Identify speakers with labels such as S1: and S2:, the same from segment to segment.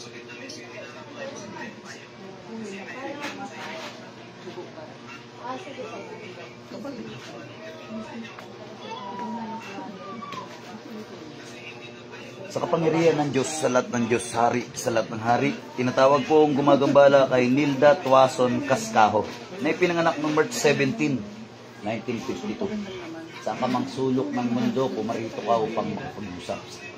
S1: Sa kapangyarihan ng Diyos, sa lahat ng Diyos, hari, sa lahat ng hari, tinatawag po ang gumagambala kay Nilda Tuason Cascajo, na ipinanganak noong March 17, 1952. Sa kamang sulok ng mundo, pumarito ka upang makapag-usap.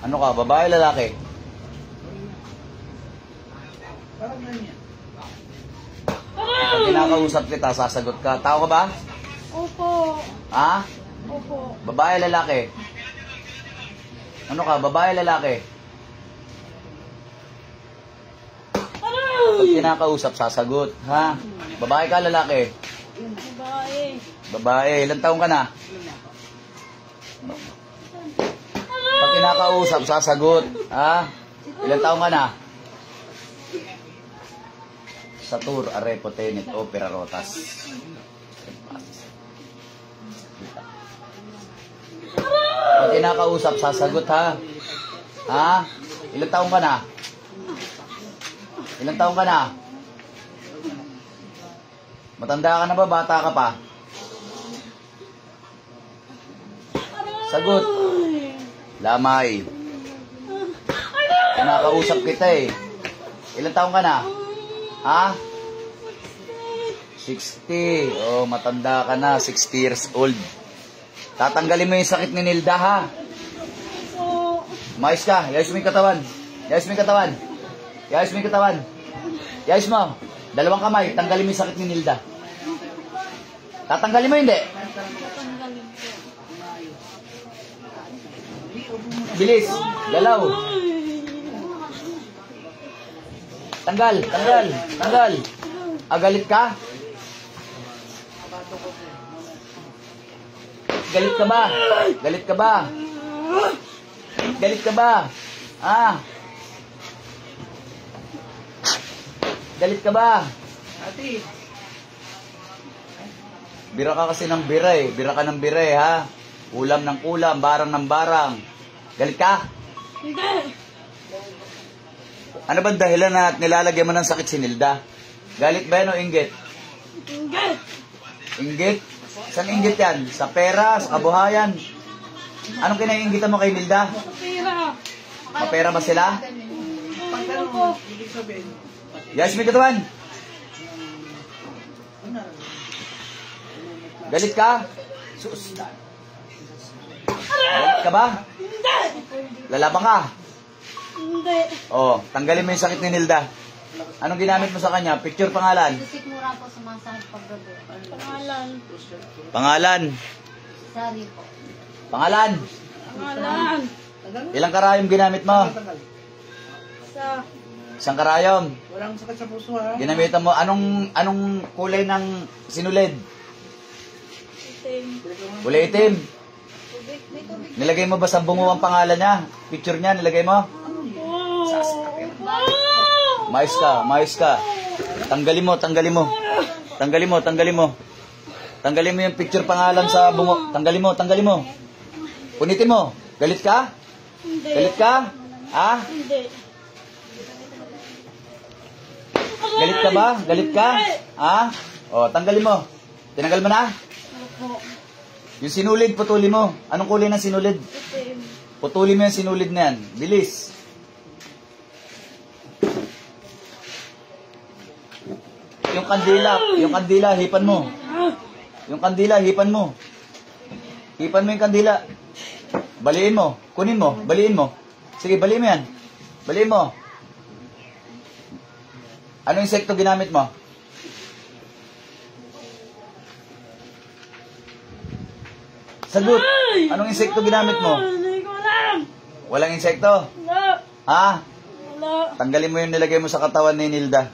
S1: Ano ka, babae, lalaki? Pag kinakausap kita, sasagot ka. Tao ka ba?
S2: Opo.
S1: Ha?
S2: Opo.
S1: Babae, lalaki? Ano ka, babae, lalaki? Pag kinakausap, sasagot. Ha? Babae ka, lalaki?
S2: Babae.
S1: Babae, ilang taong ka na? Pag kinakausap, sasagot. Ha? Ilang taong ka na? Satur, Arepo, Tenet, Opera, Rotas. Pag kinakausap, sasagot, ha? Ha? Ilang taong ka na? Ilang taong ka na? Matanda ka na ba? Bata ka pa? Sagot. Lamay. Kinakausap kita eh. Ilang taong ka na? Ha? 60. Oh, matanda ka na. 60 years old. Tatanggalin mo yung sakit ni Nilda, ha? Mais ka. Yayos mo yung katawan. Yayos mo yung katawan. Yayos mo yung katawan. Yayos mo. Dalawang kamay. Tanggalin mo yung sakit ni Nilda. Tatanggalin mo hindi? Bilis. Galaw. Tanggal. Tanggal. Tanggal. Galit ka? Galit ka ba? Galit ka ba? Galit ka ba? Ah. Galit ka ba?
S3: Ate.
S1: Bira ka kasi ng bira eh. Bira ka ng bira eh, ha? Ulam ng ulam, barang ng barang. Galit ka?
S2: Hindi.
S1: Ano ba dahilan na nilalagyan mo ng sakit si Nilda? Galit ba yan o inggit?
S2: Inggit.
S1: Inggit? Saan inggit yan? Sa pera? Sa kabuhayan? Anong kinaiinggitan mo kay Nilda?
S2: Pera.
S1: Mapera ba sila?
S3: Pagtanong mo, ibig sabihin.
S1: Yes, may katawan. Galit ka? Sus. Galit ka ba?
S2: Hindi.
S1: Lalabang ka?
S2: Hindi.
S1: Oh, tanggalin mo yung sakit ni Nilda. Anong ginamit mo sa kanya? Picture, pangalan?
S4: Lusik mura po sumasahod paggabi.
S2: Pangalan.
S1: Pangalan?
S4: Sari po.
S1: Pangalan?
S2: Pangalan.
S1: Ilang karayom ginamit mo?
S2: Sa
S1: Isang karayom.
S3: Walang sakit sa puso, ha?
S1: Ginamitan mo, anong kulay ng sinulid?
S2: itim.
S1: Kulay itim.
S2: Tubig. May tubig.
S1: Nilagay mo ba sa bungo ang pangalan niya? Picture niya, nilagay mo? Mais ka, mais ka. Tanggalin mo, tanggalin mo. Tanggalin mo, tanggalin mo. Tanggalin mo yung picture pangalan sa bungo. Tanggalin mo, tanggalin mo. Punitin mo. Galit ka?
S2: Hindi.
S1: Galit ka? Ha?
S2: Hindi.
S1: Galit ka ba? Galit ka? Ha? O, tanggalin mo. Tinanggal mo na?
S2: Opo.
S1: Yung sinulid, putuli mo. Anong kulay ng sinulid?
S2: Itim.
S1: Putuli mo yung sinulid na yan. Bilis. Yung kandila, hipan mo. Yung kandila, hipan mo. Hipan mo yung kandila. Baliin mo. Kunin mo. Baliin mo. Sige, baliin mo yan. Baliin mo. Ano insekto ginamit mo? Sagot. Anong insekto ginamit mo?
S2: Hindi ko alam.
S1: Walang insekto?
S2: Wala.
S1: Ha?
S2: Wala. Wala.
S1: Tanggalin mo yung nilagay mo sa katawan ni Nilda.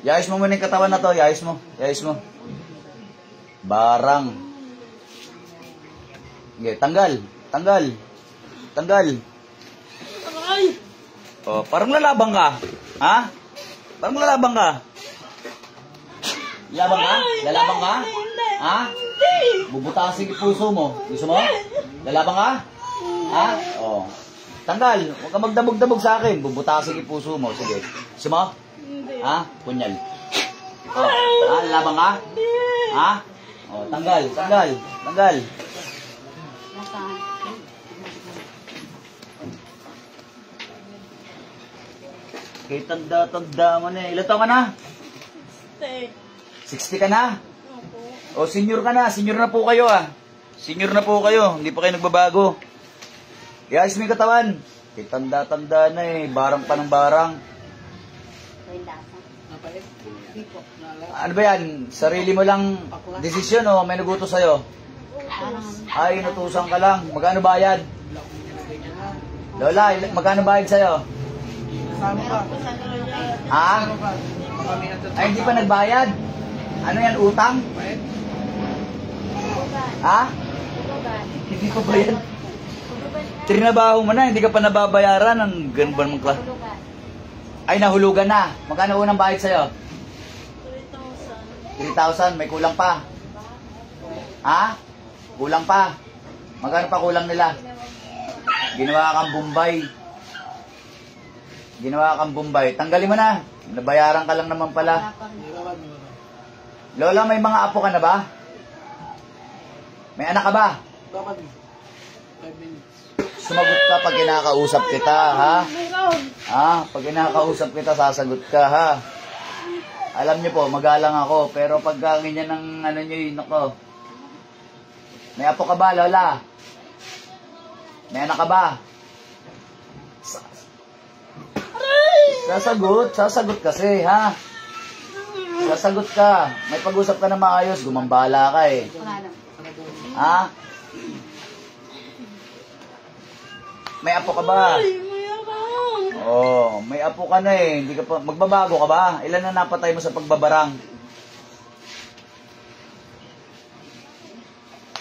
S1: Iayos mo muna yung katawan na to. Iayos mo. Iayos mo. Barang. Okay, tanggal. Tanggal. Tanggal.
S2: Ay!
S1: Oh, parang lalabang ka. Ha? Parang lalabang ka. Lalabang ka? Lalabang ka? Ha? Bubutasin yung puso mo. Gusto mo? Lalabang ka? Ha? Oh. Tanggal. Huwag ka magdabog-dabog sa akin. Bubutasin yung puso mo. Sige. Gusto mo?
S2: Hindi.
S1: Ha? Punyal. Oh. Ha? Lalabang ka? Ha? Oh, tanggal. Tanggal. Tanggal.
S4: Nasaan?
S1: Kay tanda-tanda mo na eh. Ilan taon ka na?
S2: Stay.
S1: 60 ka na?
S2: Opo.
S1: O, senior ka na. Senior na po kayo ah. Senior na po kayo. Hindi pa kayo nagbabago. Iayos mo yung katawan. Kay tanda-tanda na eh. Barang pa ng barang.
S4: Ito yung lasa.
S3: Napait.
S4: Hindi po.
S1: Ano ba yan? Sarili mo lang desisyon o may nagutos sa'yo?
S4: Parang
S1: Ay, inutusan ka lang. Magkano bayad? Lola, magkano bayad sa'yo?
S3: Kasama pa.
S4: meron po sa loob.
S1: Ha?
S3: Kasama pa. Kami na
S1: Ay, hindi pa nagbayad? Ano yan, utang?
S3: Napait.
S4: Tugugan.
S1: Ha?
S4: Tugugan.
S1: Hindi pa bayad?
S4: Tugugan.
S1: Trinabaho mo na, hindi ka pa nababayaran. Ang ganun ba naman klas?
S4: Tugugan.
S1: Ay, nahulugan na. Magkano unang bayad sa'yo?
S2: 3,000.
S1: 3,000, may kulang pa. Ha? Kulang pa. Magkano pa kulang nila? Ginawa kang Bombay. Ginawa kang Bombay. Tanggalin mo na. Nabayaran ka lang naman pala.
S4: Wala pa rin.
S3: Ilawan mo.
S1: Lola, may mga apo ka na ba? May anak ka ba?
S3: Dapat 5 minutes.
S1: Sumagot ka pag kinakausap kita, ha?
S2: Meron.
S1: Ha? Pag kinakausap kita, sasagot ka, ha? Alam niyo po, magalang ako, pero pagka ganyan ng ano niyo yun ako. May apo ka ba, Lola? May anak ka ba? Sasagot kasi, ha? Sasagot ka. May pag-usap ka na maayos, gumambala ka eh.
S4: Wala lang.
S1: Ha? May apo ka ba?
S2: Ay, mayroon.
S1: Oh, may apo ka na eh. Hindi ka pa, magbabago ka ba? Ilan na napatay mo sa pagbabarang?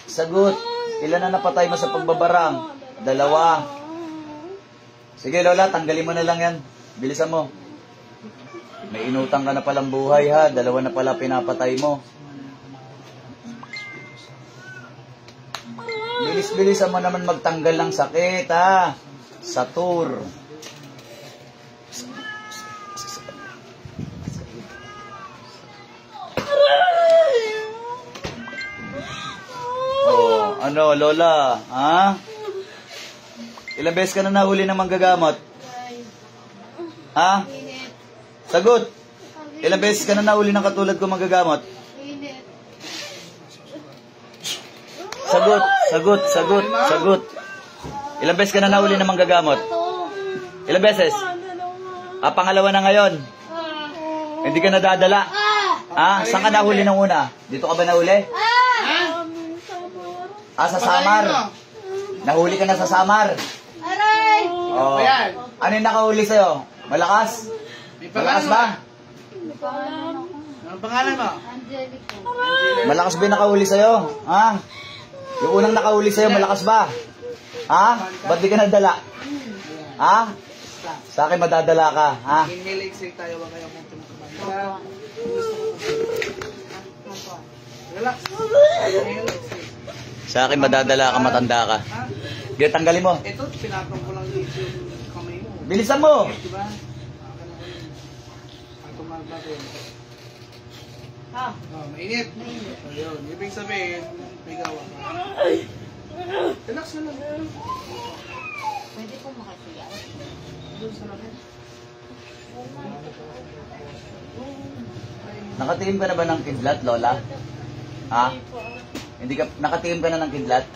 S1: Sagot. Ilan na napatay mo sa pagbabarang? 2. Sige Lola, tanggalin mo na lang yan. Bilisan mo. May inutang ka na palang buhay ha. 2 na pala pinapatay mo. Bilis-bilisan mo naman magtanggal ng sakit ha. Sa tour. Oh, ano Lola? Ha? Ilang beses ka na nahuli ng manggagamot? Ha? Sagot. Ilang beses ka na nahuli ng katulad ko manggagamot? Sagot, sagot, sagot, sagot. Ilang beses ka na nahuli ng manggagamot? Ilang beses? Ah, pangalawa na ngayon. Hindi ka nadadala. Ah, saan ka nahuli ng una? Dito ka ba nahuli? Ah, sa Samar. Nahuli ka na sa Samar.
S4: Aray!
S1: Oh.
S3: Ayan.
S1: Ano yung nakahuli sa'yo? Malakas?
S3: May
S1: Malakas
S3: pangalan
S1: ba?
S3: mo. Ang pangalan mo?
S4: Angelic po.
S1: Malakas ba yung nakahuli sa'yo? Ha? Yung unang nakahuli sa'yo, malakas ba? Ha? Ba't di ka nadala? Ha? Sa akin madadala ka, ha?
S3: Inhale, exhale tayo. Wag kayong mong tumutubay. Relax. Inhale, exhale.
S1: Sa akin madadala ka, matanda ka.
S3: Ha?
S1: Sige, tanggalin mo.
S3: Ito, pinatong ko lang dito yung kamay mo.
S1: Bilisan mo!
S3: Diba? Ang tumagbago.
S4: Ah,
S3: Oh, mainit.
S4: mainit.
S3: Ayun, ibig sabihin, may gawa ka. Relax na lang.
S4: Pwede po makasiyaw.
S3: Doon sa lamin.
S1: Nakatikim ka na ba ng kidlat, Lola? Ha? Hindi ka, nakatikim ka na ng kidlat?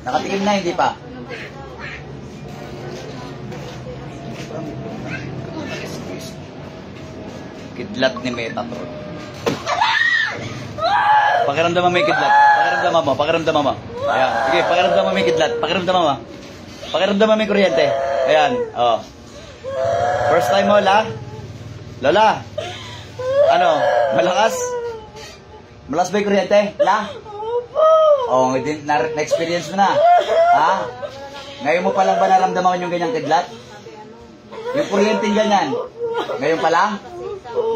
S1: Nakatikim na, hindi pa? Kidlat ni Metatron. Pakiramdaman mo yung kidlat. Pakiramdaman mo, pakiramdaman mo. Ayan. Sige, pakiramdaman mo yung kidlat. Pakiramdaman mo. Pakiramdaman mo yung kuryente. Ayan. Oh. First time mo, Lola? Lola? Ano? Malakas? Malakas ba yung kuryente? La? Oo, na-experience mo na. Ha? Ngayon mo pa lang ba naramdaman yung ganyang kidlat? Yung kuryente ganyan? Ngayon pa lang?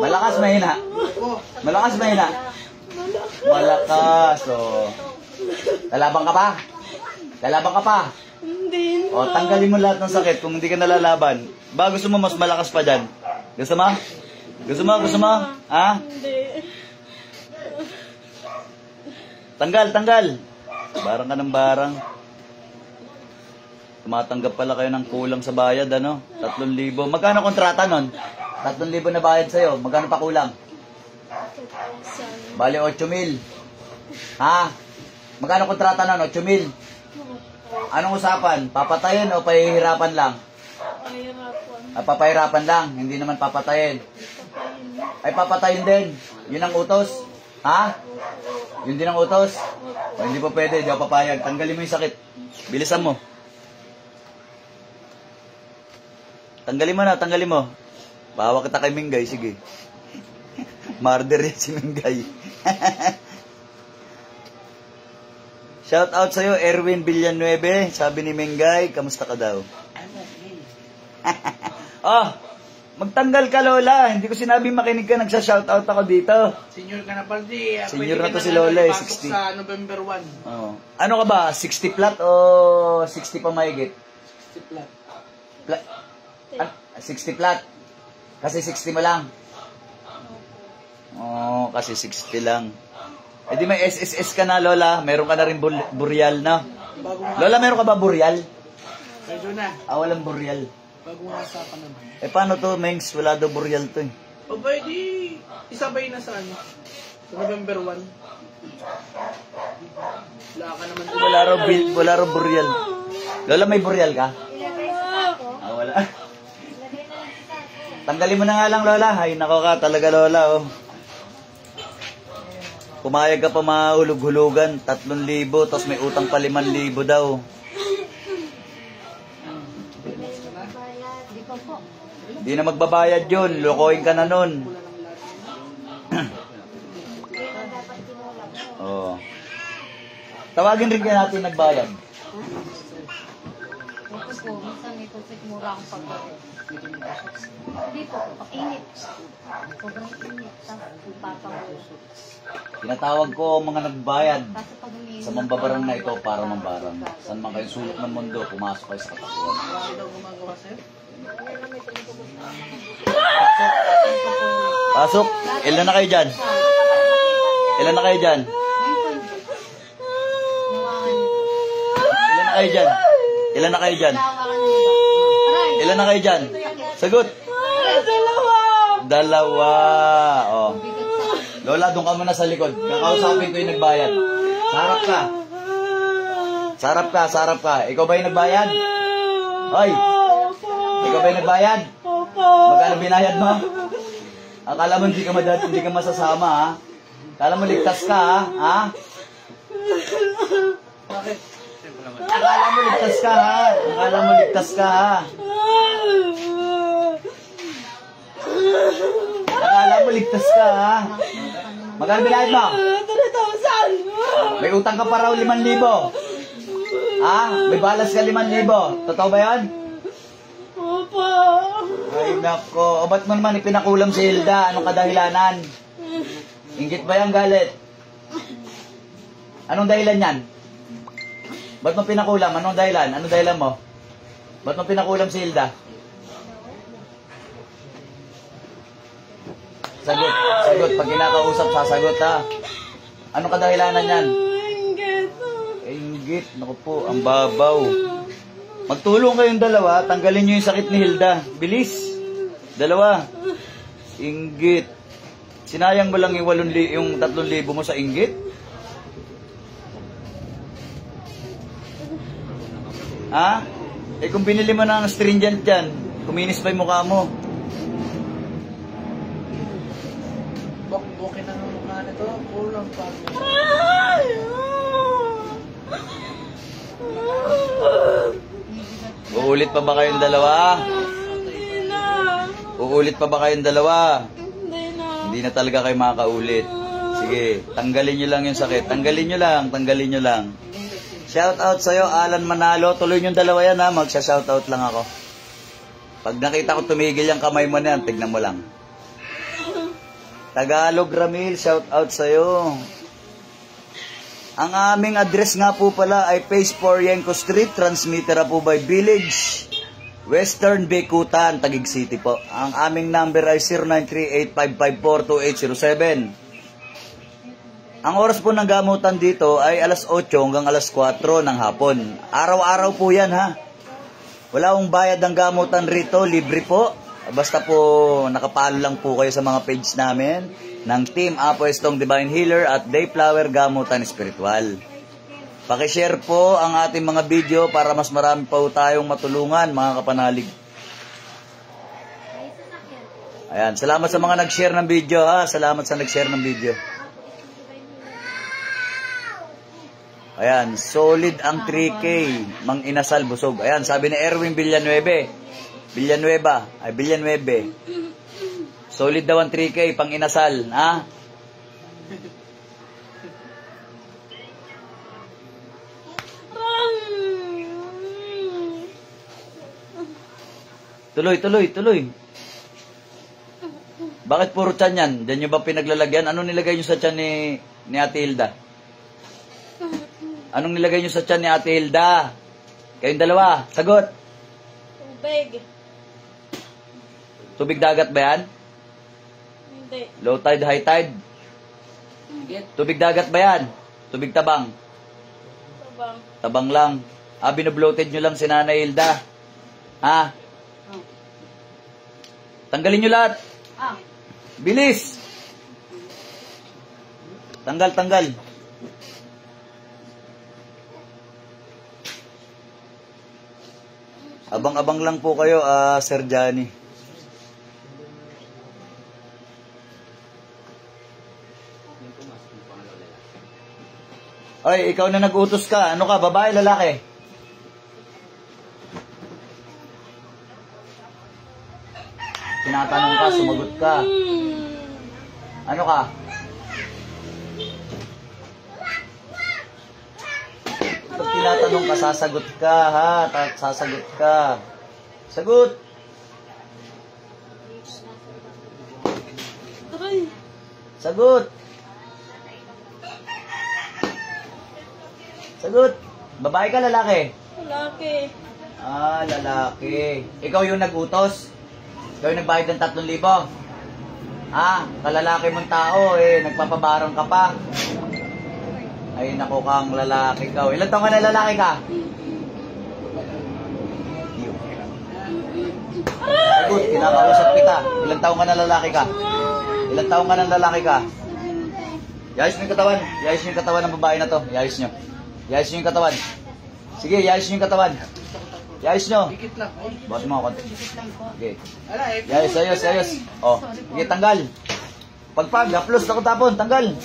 S1: Malakas, mahina? Malakas, mahina? Malakas, oh. Lalaban ka pa? Lalaban ka pa?
S2: Hindi na.
S1: O, tanggalin mo lahat ng sakit kung hindi ka nalalaban. Ba, gusto mo mas malakas pa dyan? Gusto mo? Gusto mo? Gusto mo? Ha?
S2: Hindi.
S1: Tanggal, tanggal. Barang ka ng barang. Tumatanggap pala kayo ng kulang sa bayad, ano? 3,000. Magkano kontrata nun? 3,000 na bayad sa'yo. Magkano pa kulang? Bali, 8,000. Ha? Magkano kontrata nun? 8,000. Anong usapan? Papatayin o pahihirapan lang?
S2: Pahirapan.
S1: Papahirapan lang. Hindi naman papatayin. Ay, papatayin din. Yun ang utos. Ha? Yun din ang utos. O, hindi pa pwede. Di ako papayag. Tanggalin mo yung sakit. Bilisan mo. Tanggalin mo na. Tanggalin mo. Bawa kita kay Mingay. Sige. Murder yan si Mingay. Shout out sa'yo, Erwin Villanueve. Sabi ni Mingay, kamusta ka daw? Oh, magtanggal ka, Lola. Hindi ko sinabi makinig ka. Nagsa-shout out ako dito.
S3: Senior ka na paldi.
S1: Senior na to si Lola, eh, 60.
S3: Sa November 1.
S1: Oh. Ano ka ba? 60 flat o 60 pa mahigit?
S3: 60 flat.
S1: 60 flat. Kasi 60 mo lang. Oh, kasi 60 lang. Eh di may SSS ka na, Lola. Meron ka na rin burial na. Lola, meron ka ba burial?
S3: Medyo na.
S1: Walang burial.
S3: Bagong usapan naman.
S1: Eh paano to, Mengs? Wala daw burial to eh.
S3: O ba, di isabay na sa ano? Sa November 1. Wala ka naman.
S1: Wala raw burial. Lola, may burial ka? Wala. Tanggalin mo na nga lang, Lola. Ay, nako ka talaga, Lola, oh. Pumayag ka pa mahulog-hulugan, 3,000, tapos may utang pa 5,000 daw. Di na magbabayad yun, lokohin ka na nun. Oh. Tawagin rin ka natin nagbayad.
S4: Ito po, minsan ito sigmura akong pagkakas. Hindi po, init. Sobrang init. Tapos ipapangulo.
S1: Tinatawag ko ang mga nagbayad
S4: Kasi pag umiinit,
S1: sa mambabarang na ito para mambarang. Saan man kayo sulok ng mundo, pumasok kayo sa katapuan.
S3: Marami daw gumagawa sa'yo.
S1: Pasok! Ilan na kayo dyan? Ilan na kayo dyan? Ilan na kayo dyan? Ilan na kayo dyan? Ilan na kayo dyan? Sagot! Dalawa! Oh. Lola, doon ka muna sa likod. Kakausapin ko yung nagbayad. Sarap ka. Sarap ka, sarap ka. Ikaw ba yung nagbayad? Hoy! Ikaw ba yung nagbayad? Magkano binayad mo? Akala mo hindi ka masasama, ha? Akala mo ligtas ka, ha?
S3: Bakit?
S1: Akala mo ligtas ka, ha? Akala mo ligtas ka, ha? Akala mo ligtas ka, ha? Magkano binayad mo?
S2: 3,000!
S1: May utang ka pa raw 5,000. Ha? May balas ka 5,000. Totoo ba yan?
S2: Opo.
S1: Ay, nako. O ba't mo naman ipinakulam si Hilda? Anong kadahilanan? Inggit ba yan, galit? Anong dahilan yan? Ba't mo pinakulam? Anong dahilan? Anong dahilan mo? Ba't mo pinakulam si Hilda? Sagot. Sagot. Pag kinakausap, sasagot, ha? Anong kadahilanan yan?
S2: Inggit.
S1: Inggit. Naku po, ang babaw. Magtulong kayong dalawa, tanggalin nyo yung sakit ni Hilda. Bilis. Dalawa. Inggit. Sinayang mo lang yung 3,000 mo sa inggit? Ha? Eh kung binili mo ng astringent dyan, kuminis pa yung mukha mo.
S3: Bok-bokin na ng mukha nito. Kulang pa.
S1: Uulit pa ba kayong dalawa? Uulit pa ba kayong dalawa?
S2: Hindi na.
S1: Hindi na talaga kayo makakaulit. Sige, tanggalin nyo lang yung sakit. Tanggalin nyo lang. Shoutout sa'yo, Alan Manalo. Tuloy yung dalawa yan ha, magsha-shoutout lang ako. Pag nakita ko tumigil yung kamay mo na yan, tignan mo lang. Tagalog Ramil, shoutout sa'yo. Ang aming address nga po pala ay Phase 4 Yenko Street, Transmitter po by Village, Western Bikutan, Taguig City po. Ang aming number ay 0938-554-2807. Ang oras po ng gamutan dito ay alas 8 hanggang alas 4 ng hapon. Araw-araw po yan ha. Wala akong bayad ng gamutan rito, libre po. Basta po nakapalo lang po kayo sa mga page namin ng Team Apuestong Divine Healer at Dayflower Gamutan Espiritual. Pakishare po ang ating mga video para mas marami pa po tayong matulungan mga kapanalig. Ayan, salamat sa mga nag-share ng video ha. Salamat sa nag-share ng video. Ayan, solid ang 3K, Mang Inasal Busog. Ayan, sabi ni Erwin Villanueva. Solid daw ang 3K, pang inasal, ha? Tuloy. Bakit puro tiyan yan? Diyan nyo ba pinaglalagyan? Anong nilagay nyo sa tiyan ni Ate Hilda? Anong nilagay nyo sa tiyan ni Ate Hilda? Kayong dalawa, sagot.
S2: Tubig.
S1: Tubig dagat ba yan?
S2: Hindi.
S1: Low tide, high tide? Tubig dagat ba yan? Tubig tabang?
S2: Tabang.
S1: Tabang lang. Binobloated nyo lang si Nanay Hilda. Ha? Tanggalin nyo lahat. Bilis! Tanggal. Abang-abang lang po kayo, Sir Johnny. Ay, ikaw na nag-utos ka. Ano ka, babae, lalaki? Tinatanong ka, sumagot ka. Ano ka? Pag tinatanong ka, sasagot ka, ha? Sasagot ka. Sagot!
S2: Aray.
S1: Sagot! Sagot! Babae ka, lalaki?
S2: Lalaki.
S1: Lalaki. Ikaw yung nag-utos? Ikaw yung nagbayad ng 3,000? Kalalaki mong tao, nagpapabarang ka pa. Ay, naku kang lalaki ka. Ilan taong ka na lalaki ka? Sagot, kinakausap kita. Ilan taong ka na lalaki ka? Ilan taong ka na lalaki ka? Iayos nyo yung katawan. Iayos nyo yung katawan ng babae na to. Iayos nyo. Iayos nyo yung katawan. Sige, iayos nyo yung katawan. Iayos nyo.
S3: Dikit lang.
S1: Bawas mo ako konti. Sige. Iayos. O, sige, tanggal. Pagpag, haplos na ko tapon. Tanggal.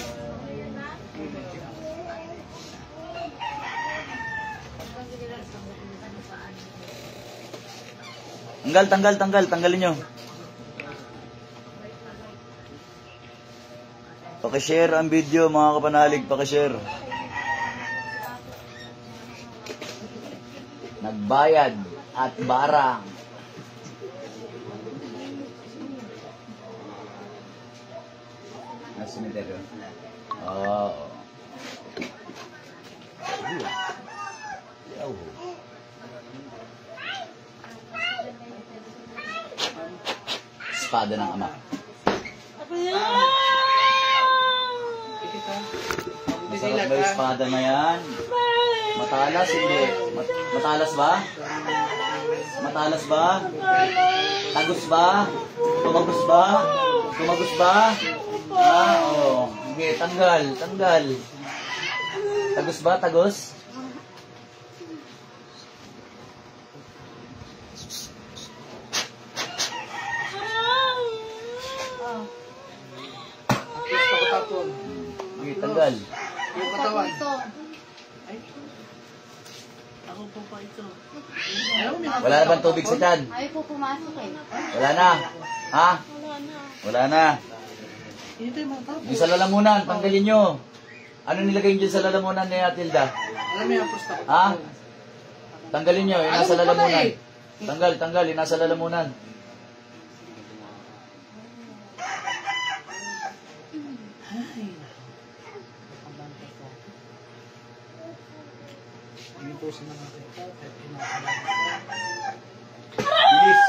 S1: Tanggalin nyo. Pakishare ang video mga kapanalig, pakishare. Nagbayad at barang. Nasa cemetery. Espada ng ama. Masarap ba yung espada na yan? Matalas, hindi. Matalas ba? Matalas ba? Tagos ba? Tumagos ba? Tumagos ba? Oo. Sige, tanggal. Tagos ba? Tagos? Sige, tanggal.
S3: Yung katawan.
S2: Ako po pa ito.
S1: Wala na bang tubig sa tiyan?
S4: Ayaw po pumasok eh.
S1: Wala na. Ha?
S2: Wala na.
S1: Wala na.
S3: Hindi tayo matapos.
S1: Yung sa lalamunan, tanggalin nyo. Ano nilagay nyo dyan sa lalamunan ni Atilda?
S3: Alam mo yung prostate.
S1: Ha? Tanggalin nyo, yung nasa
S3: Alam mo pala
S1: lalamunan.
S3: eh.
S1: Tanggal, yung nasa lalamunan.
S3: Inutusin na natin.
S1: Bilis.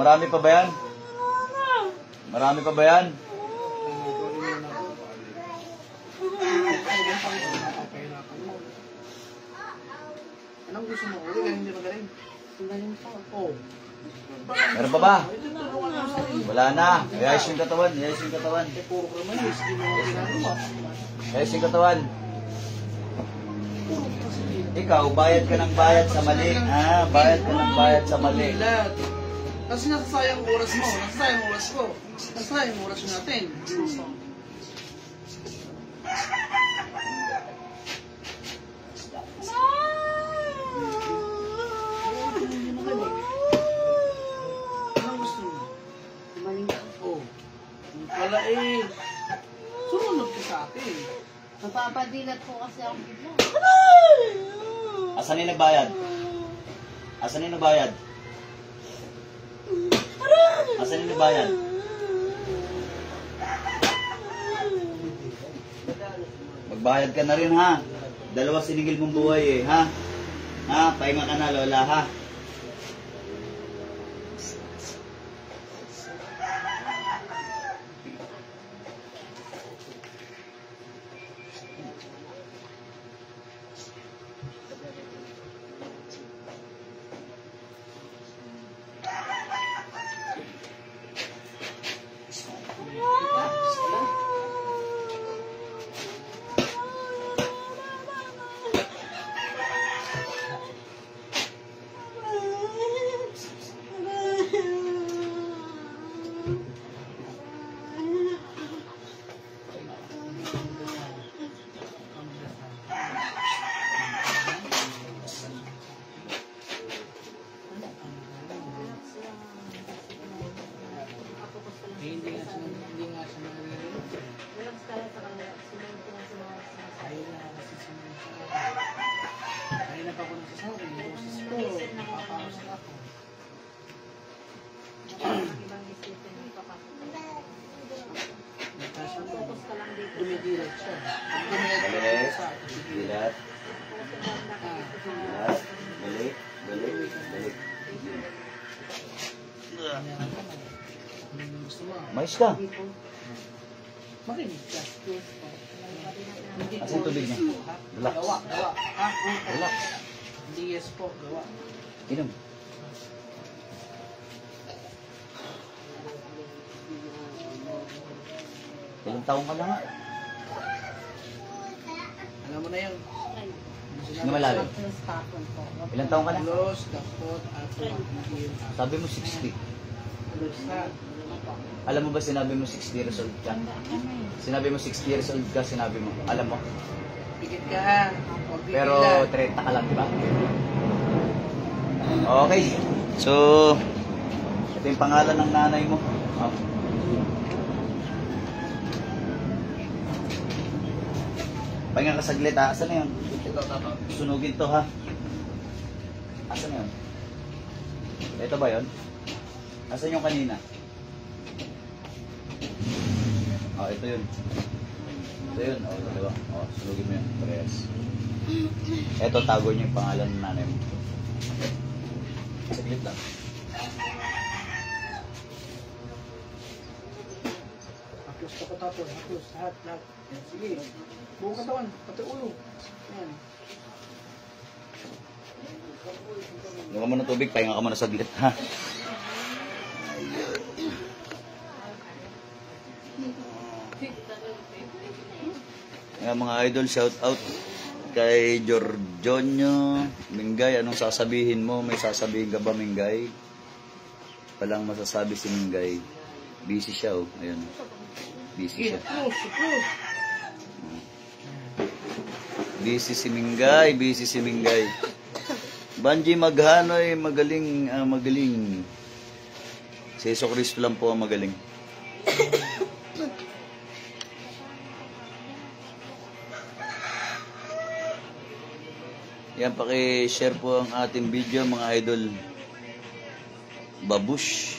S1: Marami pa ba yan? Marami pa ba yan?
S3: Anong gusto mo? Uli ka hindi magaling.
S4: Galing po.
S3: Oh.
S1: Meron pa ba? Wala na. Ayos yung katawan. Ayos yung katawan.
S3: Eh, puro ka naman yun. Hindi mo ako ginagawa.
S1: Ayos yung katawan. Ikaw, bayad ka ng bayad sa mali. Ah, bayad ka ng bayad sa mali.
S3: Lahat. Kasi nasasayang oras mo. Nasasayang oras ko. Nasasayang oras natin. Anong gusto mo?
S4: Gumaling ka.
S3: Oh. Wala eh. Sumunod ka sa akin.
S4: Napapadilat po kasi ako bigla.
S1: Asan yung nagbayad? Asan yung nagbayad? Asan yung nagbayad? Magbayad ka na rin ha. Dalawa sinigil mong buhay eh, ha? Ha? Pahinga ka na, Lola, ha?
S3: Hindi nga siya nalilito.
S4: Relax tayo sa kanila. Sunod ko na sa mga
S3: Ayaw na kasi sumunod siya. Ayaw na pa ako nagsasabi. Yung boses ko. Papausap ako.
S4: ibang decision ng papasok.
S3: Natasha mo.
S4: Focus ka lang dito.
S3: Dumidilat siya. Pag dumidilat
S1: Balik.
S3: sa akin, sige.
S1: Dilat.
S3: Ah,
S1: Dilat. Balik. Balik. Balik.
S3: ganyan ka naman. Anong gusto mo?
S1: Mais ka.
S3: Makinig ka.
S4: Yes po.
S3: Hindi
S1: Asan yung tubig niya?
S3: Ha?
S1: Relax.
S3: Gawa. Ha?
S1: Relax.
S3: Hindi yes po. Gawa.
S1: Inom. Ilang taong ka na nga?
S3: Alam mo na yun.
S1: Nga malalim.
S4: Plus tapon po.
S1: Ilang taong ka na?
S3: Los, dapot, ato, hindi yun.
S1: Sabi mo 60.
S3: Los na.
S1: Alam mo ba sinabi mo 60 years old ka? Sinabi mo 60 years old ka, sinabi mo. Alam mo.
S3: Pigit ka ha. Huwag
S1: Pero
S3: pigilan.
S1: 30 ka lang, di ba? Okay. So, ito yung pangalan ng nanay mo. Oh. Pahinga ka saglit ha. Asan na yun? Sunugin to ha. Asan na yun? Ito ba yun? Asan yung kanina? Oh, ito yun. Ito yun. Oh, dalawa. Oh, sunugin mo yun. Parehas. Ito, tago niyo yung pangalan ng nanay mo. Saglit lang.
S3: Haplos ka pa tapos. Haplos. Lahat. Yan, sige. Buong katawan. Pati ulo. Yan.
S1: Huwag mo ng tubig, pahinga ka muna saglit ha. Ayan, mga idol, shout out kay Giorgionio Mingay. Anong sasabihin mo? May sasabihin ka ba, Mingay? Walang masasabi si Mingay. Busy siya, oh. Ayun. Busy siya.
S3: Haplos. Haplos.
S1: Busy si Mingay. Busy si Mingay. Banji Maghanoy, magaling, magaling. Si Yeso Cristo lang po ang magaling. Yan, paki-share po ang ating video mga idol. Babush.